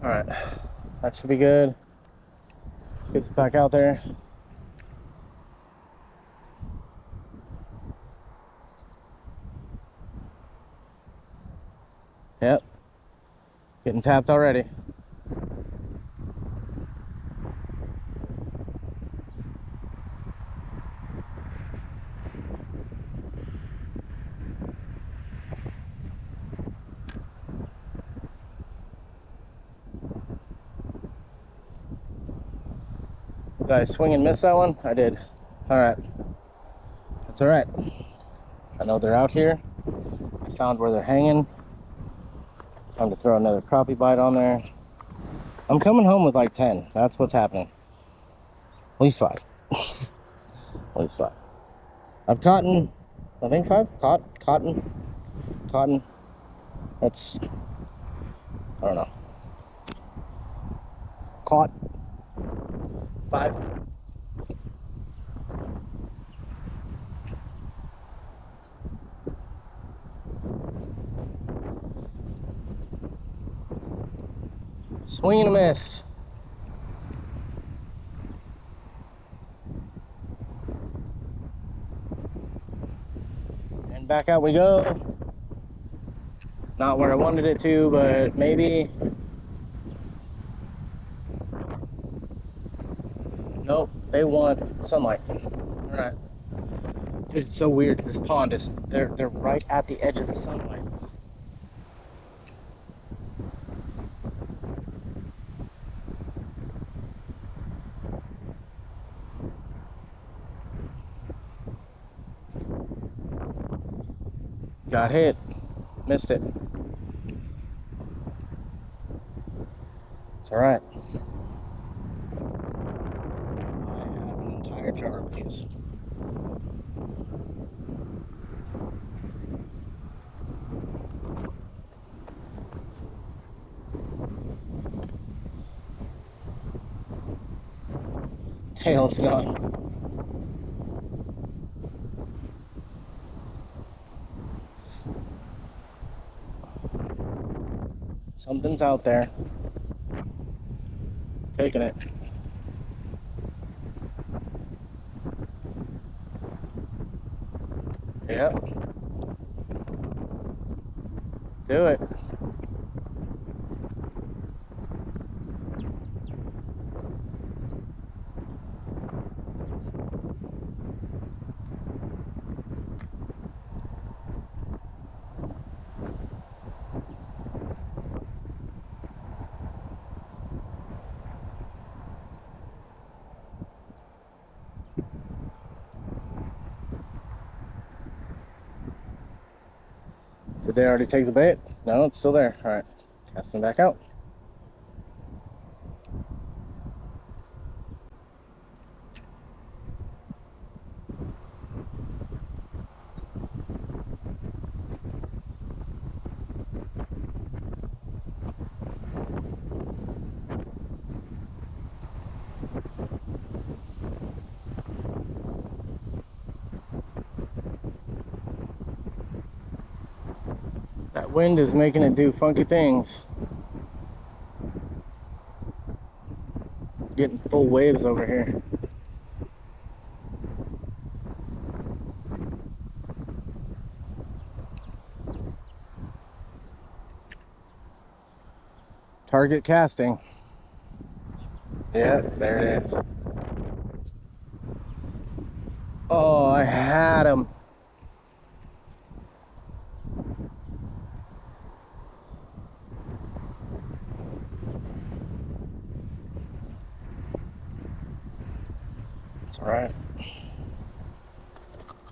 All right, that should be good. Let's get this back out there. Yep, getting tapped already. Did I swing and miss that one? I did. All right, that's all right. I know they're out here. I found where they're hanging. Time to throw another crappie bite on there. I'm coming home with like 10. That's what's happening. At least 5. At least 5. I've caught, I think 5. Cotton. That's, I don't know. Caught 5. Swing and a miss. And back out we go. Not where I wanted it to, but maybe. Nope, they want sunlight. All right. Dude, it's so weird. This pond is, they're right at the edge of the sunlight. Got hit. Missed it. All right. I have an entire jar of these. Tail's gone. Something's out there. Taking it. Yep. Do it. Did they already take the bait? No, it's still there. All right, casting back out. That wind is making it do funky things. Getting full waves over here. Target casting. Yeah, there it is. Oh, I had him. It's all right.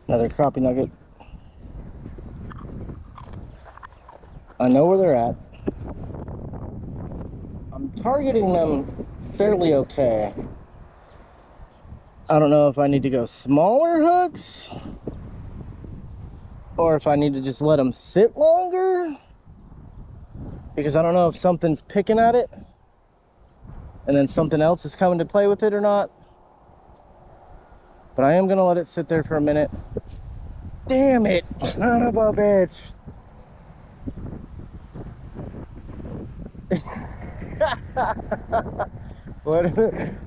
Another crappie nugget. I know where they're at. I'm targeting them fairly okay. I don't know if I need to go smaller hooks or if I need to just let them sit longer, because I don't know if something's picking at it and then something else is coming to play with it or not. But I am gonna let it sit there for a minute. Damn it, son of a bitch. What?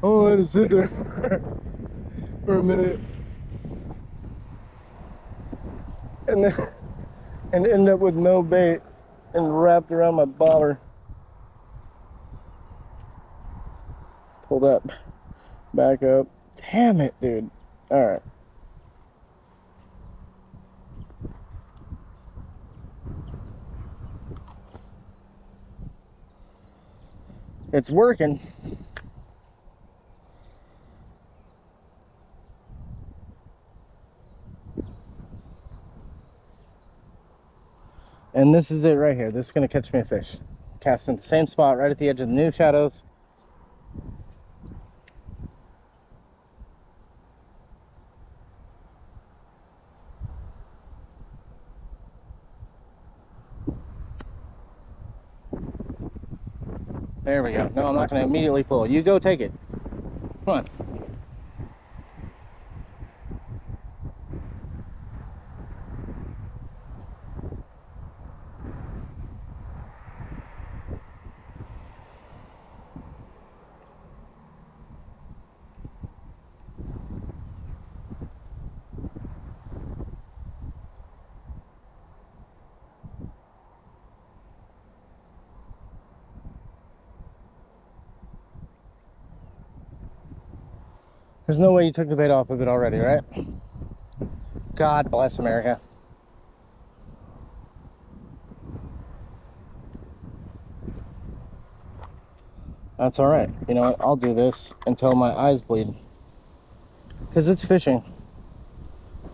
Oh, let it sit there for a minute and end up with no bait and wrapped around my bobber. Pull that back up. Damn it, dude. All right. It's working. And this is it right here. This is going to catch me a fish. Cast in the same spot right at the edge of the new shadows. There we go. No, I'm not going to immediately pull. You go take it. Come on. There's no way you took the bait off of it already, right? God bless America. That's all right. You know what? I'll do this until my eyes bleed. Because it's fishing.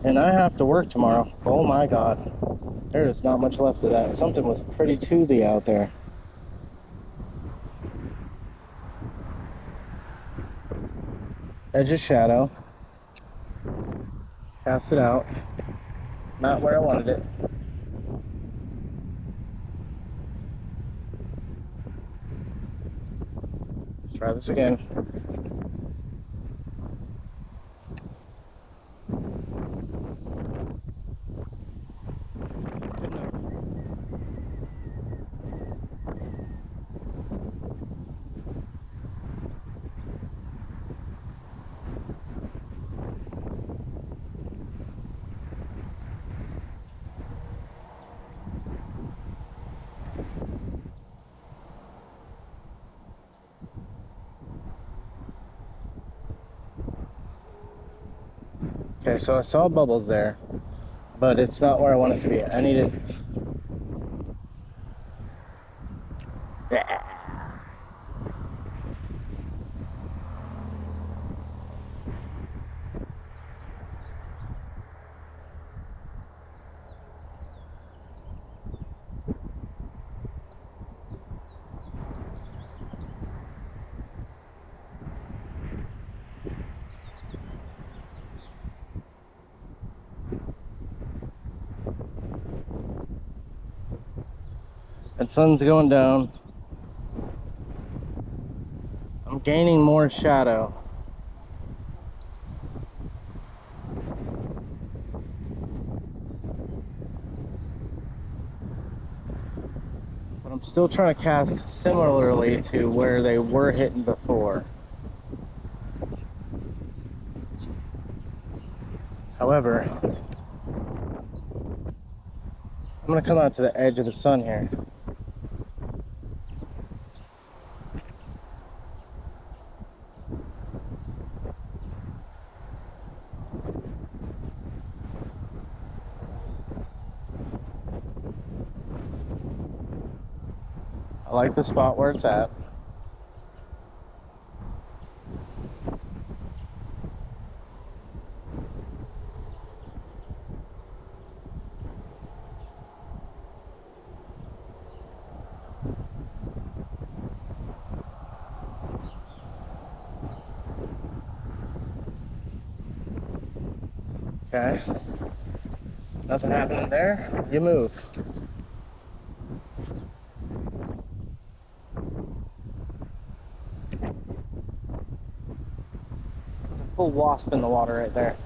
And I have to work tomorrow. Oh my God. There is not much left of that. Something was pretty toothy out there. edge of shadow, cast it out, not where I wanted it. Let's try this again. Good enough. Okay, so I saw bubbles there, but it's not where I want it to be. I need it. Yeah. And sun's going down. I'm gaining more shadow. But I'm still trying to cast similarly to where they were hitting before. However, I'm going to come out to the edge of the sun here. I like the spot where it's at. Okay. Nothing happening there. You move. There's a full wasp in the water right there.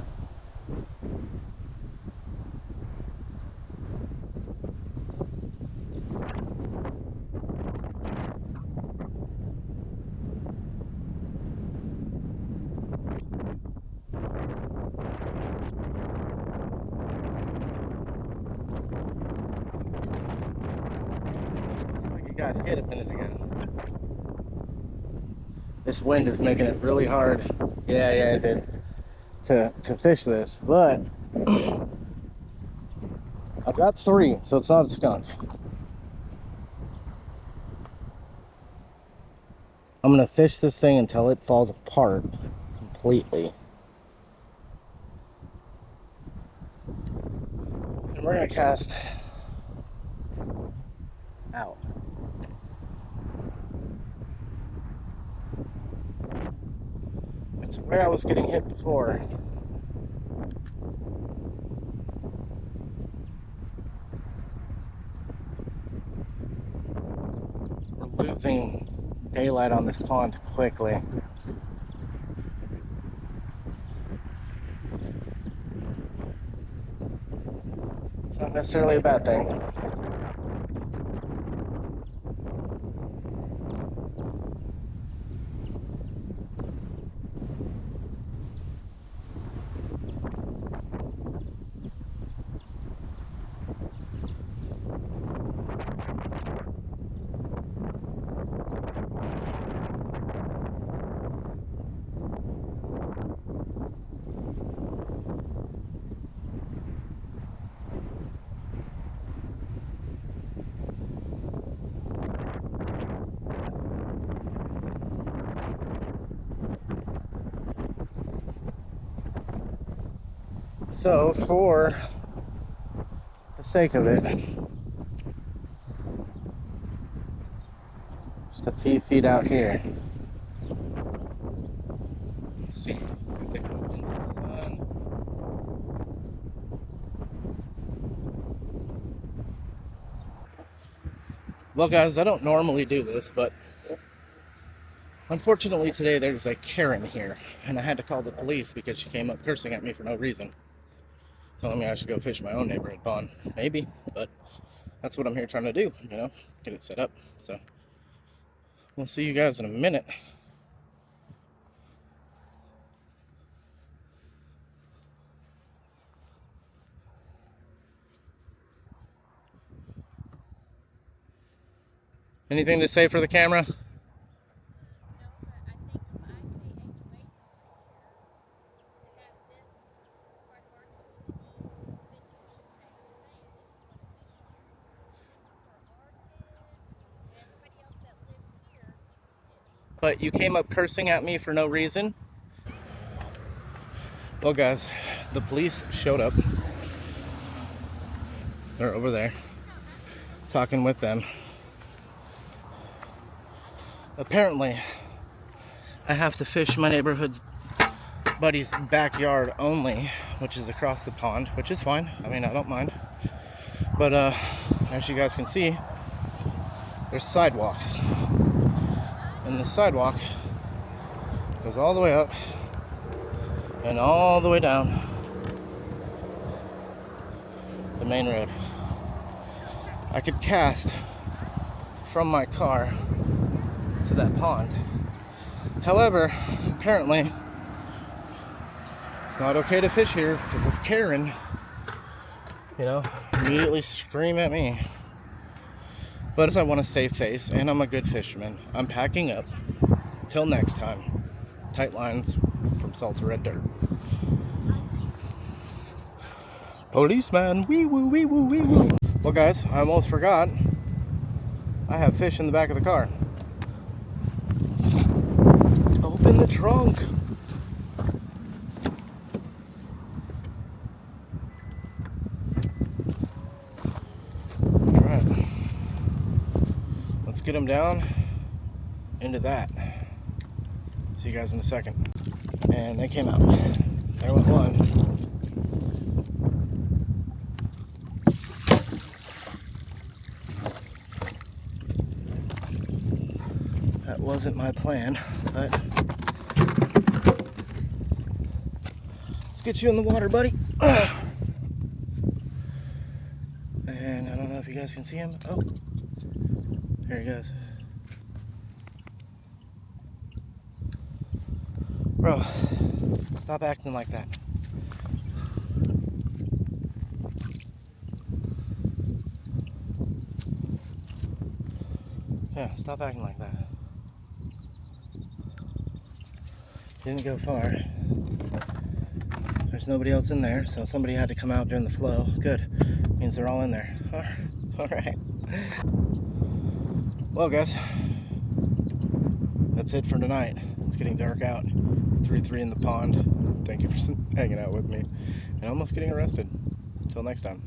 Looks like it got hit a minute ago. This wind is making it really hard. Yeah, it did. To fish this, but I've got 3, so it's not a skunk. I'm gonna fish this thing until it falls apart completely. And we're gonna cast out. It's where I was getting hit before. We're losing daylight on this pond quickly. It's not necessarily a bad thing. So, for the sake of it, just a few feet out here, see if they move into the sun. Well, guys, I don't normally do this, but unfortunately today there's a Karen here, and I had to call the police because she came up cursing at me for no reason, telling me I should go fish my own neighborhood pond. Maybe, but that's what I'm here trying to do, you know, get it set up. So we'll see you guys in a minute. Anything to say for the camera? But you came up cursing at me for no reason. Well, guys, the police showed up. They're over there talking with them. Apparently, I have to fish my neighborhood buddy's backyard only, which is across the pond, which is fine. I mean, I don't mind. But as you guys can see, there's sidewalks. And the sidewalk goes all the way up and all the way down the main road. I could cast from my car to that pond. However, apparently it's not okay to fish here because if Karen, you know, immediately scream at me. But as I want to save face and I'm a good fisherman, I'm packing up. Till next time, tight lines from salt to red dirt. Policeman, wee woo, wee woo, wee woo. Well, guys, I almost forgot. I have fish in the back of the car. Open the trunk. All right, let's get them down into that. See you guys in a second. And they came out. There went one. That wasn't my plan, but let's get you in the water, buddy. And I don't know if you guys can see him. Oh, there he goes. Bro, stop acting like that. Yeah, stop acting like that. Didn't go far. There's nobody else in there, so somebody had to come out during the flow. Good. Means they're all in there. Alright. Well, guys, that's it for tonight. It's getting dark out. 3-3 in the pond. Thank you for hanging out with me. And almost getting arrested. Until next time.